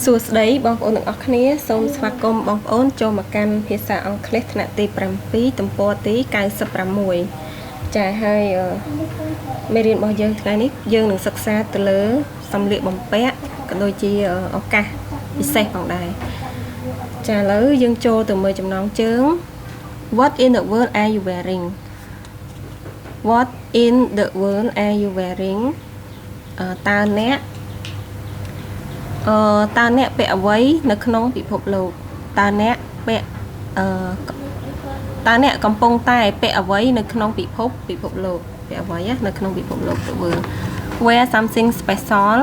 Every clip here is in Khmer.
សួស្តីបងប្អូនទាំងអស់គ្នាសូមស្វាគមន៍បងប្អូនចូលមកកាន់ភាសាអង់គ្លេសថ្នាក់ទី7ទំព័រទី96ចាហើយមេរៀនរបស់យើងថ្ងៃនេះយើងនឹងសិក្សាទៅលើសម្លៀកបំពាក់ក៏ដូចជាឱកាសពិសេសផងដែរចាឥឡូវយើងចូលទៅមើលចំណងជើង What in the world are you wearing What in the world are you wearing តើអ្នកពាក់អ្វីនៅក្នុងពិភពលោកតើអ្នកពាក់តើអ្នកកំពុងតែពាក់អ្វីនៅក្នុងពិភពលោកពាក់អ្វីនៅក្នុងពិភពលោកទៅមើល wear something special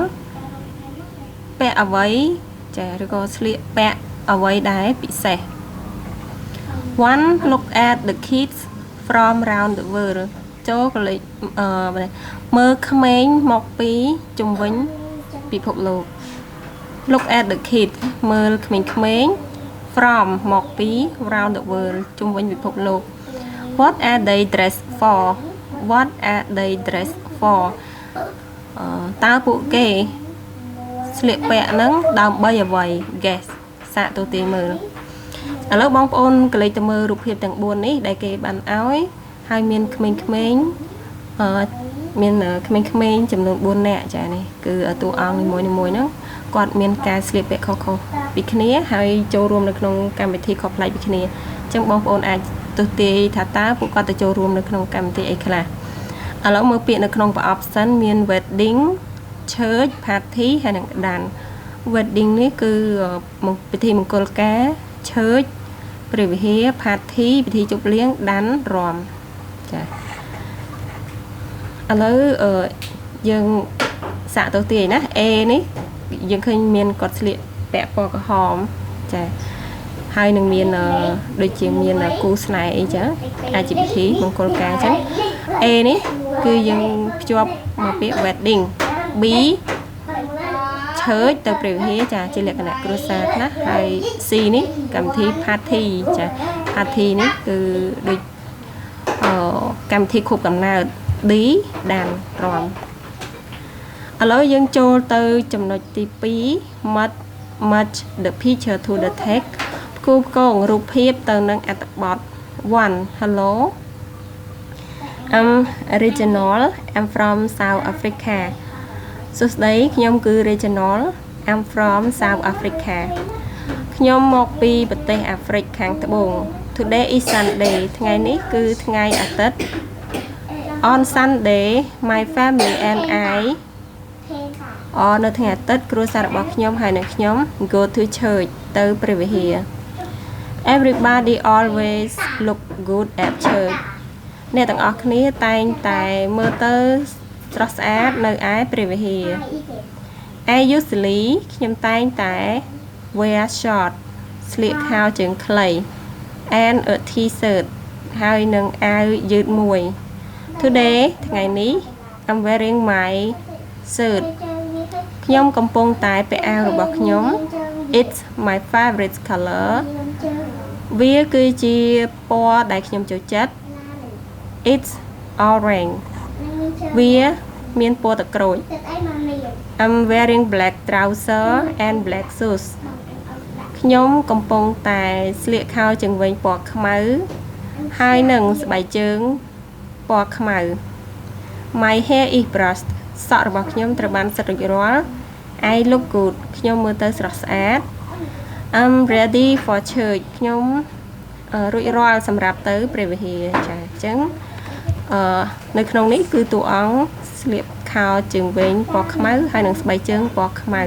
ពាក់អ្វីចាឬក៏ស្លៀកពាក់អ្វីដែរពិសេស One look at the kids from round the world ចូលកលេចមើលក្មេងមកពីជុំវិញពិភពលោកLook at the kids មើលក្មេងៗ from មកពី round the world ជុំវិញពិភពលោក What are they dressed for What are they dressed for តើពួកគេស្លៀកពាក់ហ្នឹងដើម្បីអ្វី Guess សាកទូទាយមើលឥឡូវបងប្អូនកលេចទៅមើលរូបភាពទាំង4នេះដែលគេបានឲ្យហើយមានក្មេងៗមានក្មេងៗចំនួន4នាក់ចានេះគឺតួអង្គនីមួយៗហ្នឹងគាត់មានការស្លៀកពាក់ខុសៗពីគ្នាហើយចូលរួមនៅក្នុងកម្មវិធីខុសប្លែកពីគ្នាអញ្ចឹងបងប្អូនអាចទស្សន៍ទាយថាតើពួកគាត់ទៅចូលរួមនៅក្នុងកម្មវិធីអីខ្លះឥឡូវមើលពាក្យនៅក្នុងប្រអប់សិនមាន wedding church party ហើយនិង dance wedding នេះគឺពិធីមង្គលការ church ព្រះវិហារ party ពិធីជប់លៀង dance រាំចាឥឡូវយើងសាកទស្សន៍ទាយណា A នេះយើងឃើញមានគាត់ស្លៀកពាក់ពណ៌ក្រហមចាហើយនឹងមានដូចជាមានគូស្នេហ៍អីចឹងអាចជាពិធីមង្គលការចឹង A នេះគឺយើងភ្ជាប់មកពាក្យ wedding B ឆើចទៅព្រះវិហារចាជាលក្ខណៈគ្រួសារខ្លះហើយ C នេះកម្មវិធី party ចា party នេះគឺដូចកម្មវិធីខួបកំណើត D ដានរំឥឡូវយើងចូលទៅចំណុចទី2 match the picture to the text ផ្គូផ្គងរូបភាពទៅនឹងអត្ថបទ 1 Hello I'm Regional I'm from South Africa សួស្តីខ្ញុំគឺ Regional I'm from South Africa ខ្ញុំមកពីប្រទេសអាហ្វ្រិកខាងត្បូង Today is Sunday ថ្ងៃនេះគឺថ្ងៃអាទិត្យ On Sunday my family and I នៅថ្ងៃអាទិត្យគ្រួសាររបស់ខ្ញុំហើយនិងខ្ញុំ go to church ទៅព្រះវិហារ Everybody always look good at church អ្នកទាំងអស់គ្នាតែងតែមើលទៅស្រស់ស្អាតនៅឯព្រះវិហារ I usually ខ្ញុំតែងតែ wear short ស្លៀកខោជើងខ្លី and a t-shirt ហើយនឹងអាវយឺតមួយ Today ថ្ងៃនេះ I'm wearing my shirt ខ្ញុំកំពុងតែពាក់អាវរបស់ខ្ញុំ It's my favorite color វាគឺជាពណ៌ដែលខ្ញុំចូលចិត្ត It's orange វាមានពណ៌ទឹកក្រូច I'm wearing black trouser and black shoes ខ្ញុំកំពុងតែស្លៀកខោជើងវែងពណ៌ខ្មៅហើយនឹងស្បែកជើងពណ៌ខ្មៅ My hair is brushed សក់របស់ខ្ញុំត្រូវបានសិតរួចរាល់ I look good ខ្ញុំមើលទៅស្រស់ស្អាត I'm ready for church ខ្ញុំរួចរាល់សម្រាប់ទៅព្រះវិហារចាអញ្ចឹងនៅក្នុងនេះគឺតួអង្គស្លៀកខោជើងវែងពណ៌ខ្មៅហើយនឹងស្បែកជើងពណ៌ខ្មៅ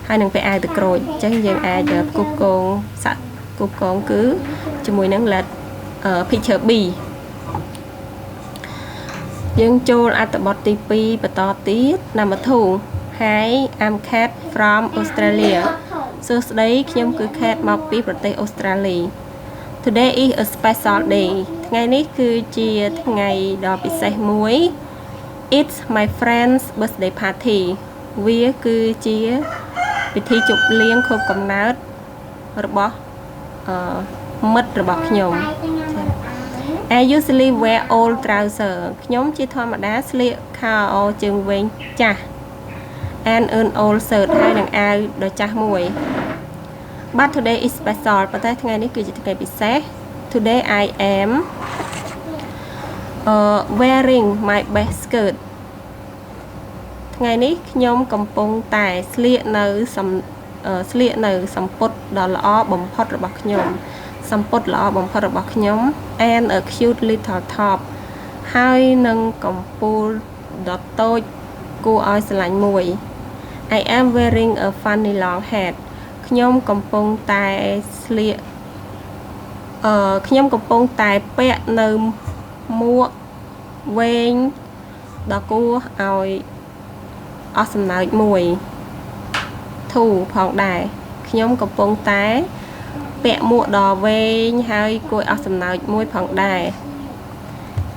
ហើយនឹងពាក់អាវទឹកក្រូចអញ្ចឹងយើងអាចផ្គូផ្គងសាក់ផ្គូផ្គងគឺជាមួយនឹង let picture B យើងចូលអត្ថបទទី2បន្តទៀត Number 2 Hi I'm Kat from Australia សួស្តីខ្ញុំគឺ Kat មកពីប្រទេសអូស្ត្រាលី Today is a special day ថ្ងៃនេះគឺជាថ្ងៃដ៏ពិសេសមួយ It's my friend's birthday party វាគឺជាពិធីជប់លៀងខួបកំណើតរបស់មិត្តរបស់ខ្ញុំ I usually wear old trouser ខ្ញុំជាធម្មតាស្លៀកខោជើងវែងចាស់ and an old shirt ហើយនឹងអាវដ៏ចាស់មួយ but today is special ប៉ុន្តែថ្ងៃនេះគឺជាថ្ងៃពិសេស today I am wearing my best skirt ថ្ងៃនេះខ្ញុំកំពុងតែស្លៀកនៅសំពត់ដ៏ល្អបំផុតរបស់ខ្ញុំសំពត់ល្អបំផុតរបស់ខ្ញុំ and a cute little top ហើយនឹងកំពូលដ៏តូចគួរឲ្យស្រឡាញ់មួយ I am wearing a funny long hat ខ្ញុំកំពុងតែស្លៀកខ្ញុំកំពុងតែពាក់នៅមួកវែងដ៏គួរឲ្យអស់សំណើចមួយធូផងដែរខ្ញុំកំពុងតែពាក់មួកដ៏វែងហើយគួរអស់សំណើចមួយផងដែរ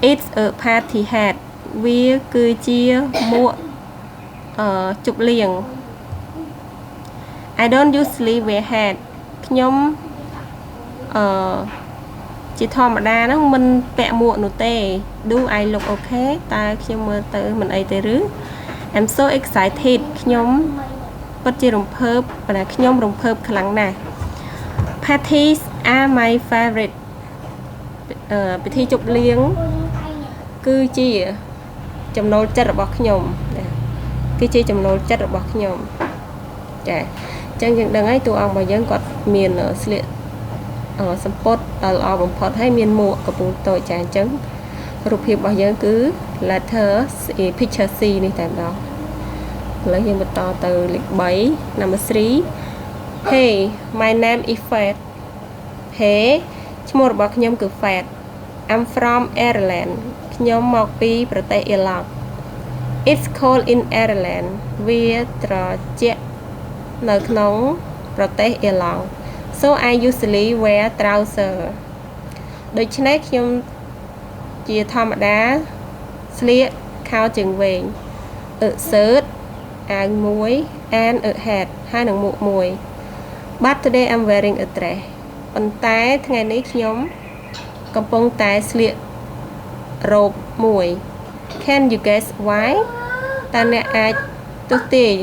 It's a party hat វាគឺជាមួកជប់លៀង I don't usually wear hat ខ្ញុំជាធម្មតាហ្នឹងមិនពាក់មួកនោះទេ Do I look okay តើខ្ញុំមើលទៅមិនអីទេឬ I'm so excited ខ្ញុំពិតជារំភើបប៉ុន្តែខ្ញុំរំភើបខ្លាំងណាស់ Parties are my favorite ពិធីជប់លៀងគឺជាចំណូលចិត្តរបស់ខ្ញុំគឺជាចំណូលចិត្តរបស់ខ្ញុំចាអញ្ចឹងយើងដឹងហើយតួអង្គរបស់យើងគាត់មានស្លៀកសម្ពត់ដ៏ល្អបំផុតហើយមានមួកកំពូលតូចចាអញ្ចឹងរូបភាពរបស់យើងគឺ letter picture C នេះតែម្ដងឥឡូវយើងបន្តទៅលេខ3 number 3 Hey my name is Fat Hey ឈ្មោះរបស់ខ្ញុំគឺ Fat I'm from Ireland ខ្ញុំមកពីប្រទេសអ៊ីឡង់ It's cold in Ireland វាត្រជាក់នៅក្នុងប្រទេសអ៊ីឡង់ So I usually wear trouser ដូច្នេះខ្ញុំជាធម្មតាស្លៀកខោជើងវែង a shirt អាវមួយ and a hat ហើយនឹងមួកមួយ But today I'm wearing a dress ប៉ុន្តែថ្ងៃនេះខ្ញុំកំពុងតែស្លៀករ៉ូបមួយ Can you guess why តើអ្នកអាចទស្សន៍ទាយ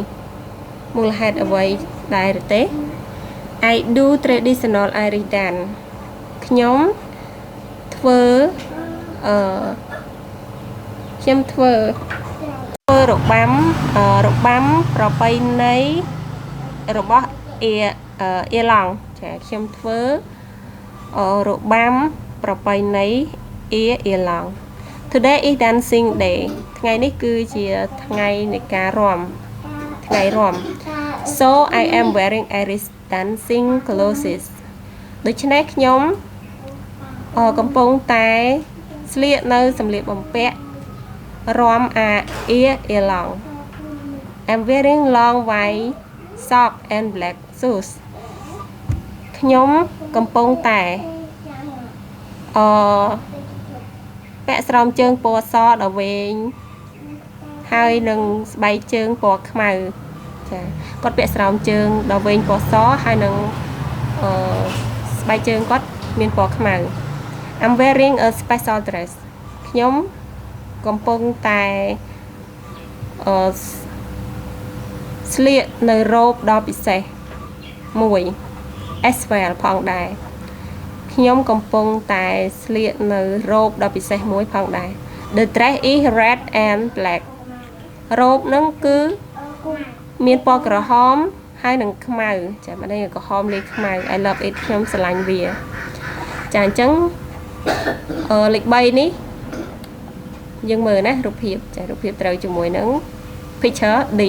មូលហេតុអ្វីដែរទេ I do traditional Irish dance ខ្ញុំធ្វើរបាំប្រពៃណីរបស់អ៊ីឡង់ចាខ្ញុំធ្វើរបាំប្រពៃណីអ៊ីឡង់ Today is dancing day ថ្ងៃនេះគឺជាថ្ងៃនៃការរាំថ្ងៃរាំ So I am wearing Irish dancing clothes ដូច្នេះខ្ញុំកំពុងតែស្លៀកនៅសម្លៀកបំពាក់រាំអ៊ីឡង់ I'm wearing long white sock and black shoes ខ្ញុំកំពុងតែពាក់ស្រោមជើងពណ៌សដ៏វែងហើយនឹងស្បែកជើងពណ៌ខ្មៅចាគាត់ពាក់ស្រោមជើងដ៏វែងពណ៌សហើយនឹងស្បែកជើងគាត់មានពណ៌ខ្មៅ I'm wearing a special dress ខ្ញុំកំពុងតែស្លៀកនៅរ៉ូបដ៏ពិសេសមួយ as well ផងដែរខ្ញុំកំពុងតែស្លៀកនៅរ៉ូបដ៏ពិសេសមួយផងដែរ The dress is red and black រ៉ូបហ្នឹងគឺមានពណ៌ក្រហមហើយនឹងខ្មៅចាមិនដឹងក្រហមលាយខ្មៅ I love it ខ្ញុំស្រឡាញ់វាចាអញ្ចឹងលេខ3នេះយើងមើលណារូបភាពចារូបភាពត្រូវជាមួយនឹង picture D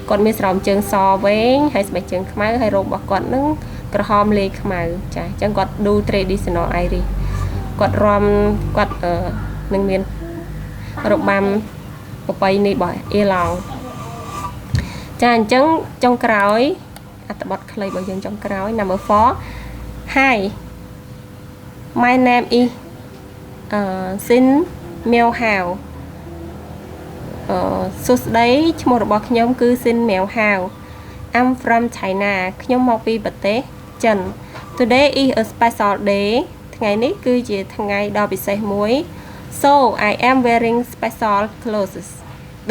គាត់មានស្រោមជើងសវែងហើយស្បែកជើងខ្មៅហើយរ៉ូបរបស់គាត់នឹងក្រហមលាយខ្មៅចាអញ្ចឹងគាត់ do traditional Irish គាត់រាំគាត់នឹងមានរបាំប្រពៃណីរបស់អ៊ីឡង់ចាអញ្ចឹងចុងក្រោយអត្ថបទខ្លីរបស់យើងចុងក្រោយ number 4 Hi my name is Sin Meo Hao សួស្តីឈ្មោះរបស់ខ្ញុំគឺ Sin Meo Hao I'm from China ខ្ញុំមកពីប្រទេសចិន Today is a special day ថ្ងៃនេះគឺជាថ្ងៃដ៏ពិសេសមួយ So I am wearing special clothes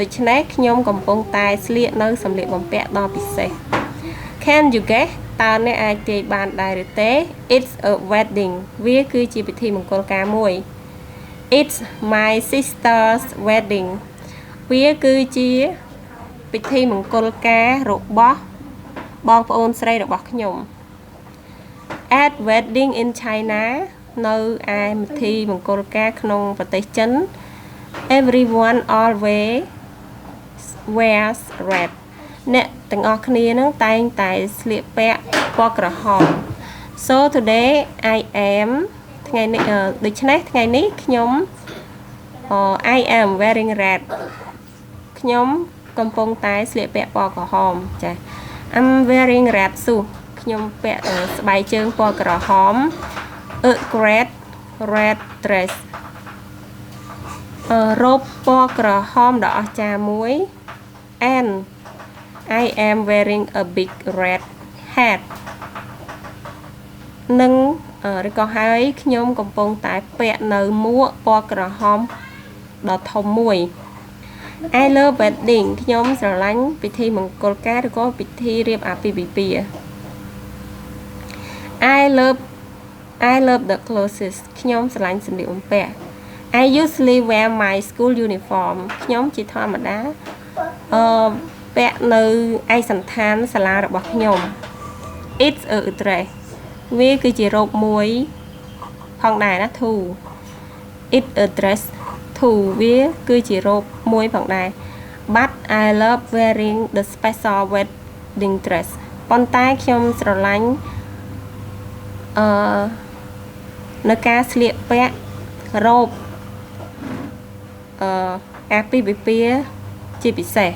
ដូច្នេះខ្ញុំកំពុងតែស្លៀកនៅសម្លៀកបំពាក់ដ៏ពិសេស Can you guess តើអ្នកអាចទាយបានដែរឬទេ It's a wedding វាគឺជាពិធីមង្គលការមួយ It's my sister's wedding វាគឺជាពិធីមង្គលការរបស់បងប្អូនស្រីរបស់ខ្ញុំ At wedding in China នៅឯពិធីមង្គលការក្នុងប្រទេសចិន Everyone always wears red អ្នកទាំងអស់គ្នានឹងតែងតែស្លៀកពាក់ពណ៌ក្រហម So today I am ថ្ងៃនេះដូច្នេះថ្ងៃនេះខ្ញុំI am wearing red ខ្ញុំកំពុងតែស្លៀកពាក់ពណ៌ក្រហមចា I'm wearing red suit ខ្ញុំពាក់ស្បែកជើងពណ៌ក្រហម a great red dress រ៉ូបពណ៌ក្រហមដ៏អស្ចារ្យមួយ and I am wearing a big red hat និងឬក៏ហើយខ្ញុំកំពុងតែពាក់នៅមួកពណ៌ក្រហមដ៏ធំមួយ I love wedding ខ្ញុំស្រឡាញ់ពិធីមង្គលការឬក៏ពិធីរៀបអាពាហ៍ពិពាហ៍ I love the clothes ខ្ញុំស្រឡាញ់សម្លៀកបំពាក់ I usually wear my school uniform ខ្ញុំជាធម្មតាពាក់នៅឯកសណ្ឋានសាលារបស់ខ្ញុំ It's a dress វាគឺជារ៉ូបមួយផងដែរណា too It's a dress too វាគឺជារ៉ូបមួយផងដែរ But I love wearing the special wedding dress ប៉ុន្តែខ្ញុំស្រឡាញ់នៅការស្លៀកពាក់រ៉ូបអាពាហ៍ពិពាហ៍ជាពិសេស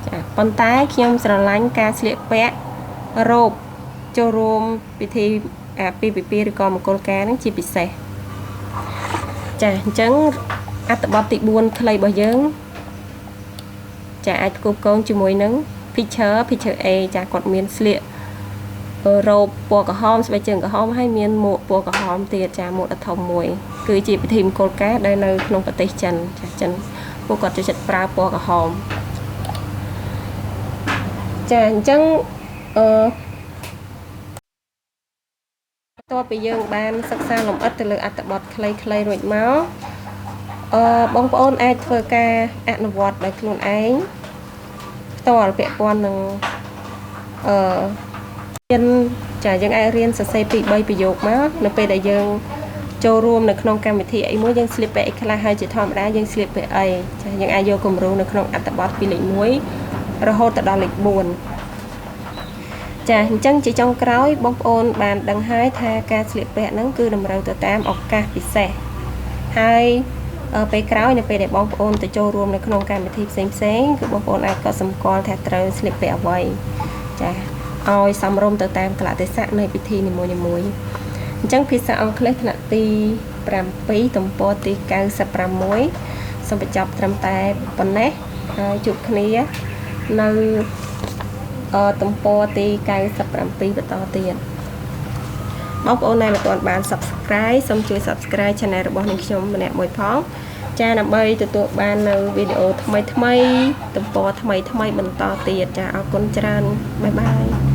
ចាប៉ុន្តែខ្ញុំស្រឡាញ់ការស្លៀកពាក់រ៉ូបចូលរួមពិធីអាពាហ៍ពិពាហ៍ឬក៏មង្គលការនឹងជាពិសេសចាអញ្ចឹងអត្ថបទទី4ខ្លីរបស់យើងចាអាចផ្គូផ្គងជាមួយនឹង picture A ចាគាត់មានស្លៀករ៉ូបពណ៌ក្រហមស្បែកជើងក្រហមហើយមានមួកពណ៌ក្រហមទៀតចាមួកដ៏ធំមួយគឺជាពិធីមង្គលការដែលនៅក្នុងប្រទេសចិនចាចិនពួកគាត់ចូលចិត្តប្រើពណ៌ក្រហមចាអញ្ចឹងបន្ទាប់ពីយើងបានសិក្សាលម្អិតទៅលើអត្ថបទខ្លីៗរួចមកបងប្អូនអាចធ្វើការអនុវត្តដោយខ្លួនឯងផ្ទាល់ពាក់ព័ន្ធនឹងចាយើងអាចរៀនសរសេរពី3ប្រយោគមកនៅពេលដែលយើងចូលរួមនៅក្នុងកម្មវិធីអីមួយយើងស្លៀកពាក់អីខ្លះហើយជាធម្មតាយើងស្លៀកពាក់អីចាយើងអាចយកគំរូនៅក្នុងអត្ថបទពីលេខ1រហូតដល់លេខ4ចាអញ្ចឹងជាចុងក្រោយបងប្អូនបានដឹងហើយថាការស្លៀកពាក់ហ្នឹងគឺតម្រូវទៅតាមឱកាសពិសេសហើយពេលក្រោយនៅពេលដែលបងប្អូនទៅចូលរួមនៅក្នុងកម្មវិធីផ្សេងៗគឺបងប្អូនអាចកត់សម្គាល់ថាត្រូវស្លៀកពាក់អ្វីចាឲ្យសមរម្យទៅតាមកលៈទេសៈនៃពិធីនីមួយៗអញ្ចឹងភាសាអង់គ្លេសថ្នាក់ទី7ទំព័រទី96សូមបញ្ចប់ត្រឹមតែប៉ុណ្ណេះហើយជួបគ្នានៅទំព័រទី97បន្តទៀតបងប្អូនដែលមិនទាន់បាន Subscribe សូមជួយ Subscribe Channel របស់នាងខ្ញុំម្នាក់មួយផងចាដើម្បីទទួលបាននៅវីដេអូថ្មីៗទំព័រថ្មីៗបន្តទៀតចាអរគុណច្រើនបាយបាយ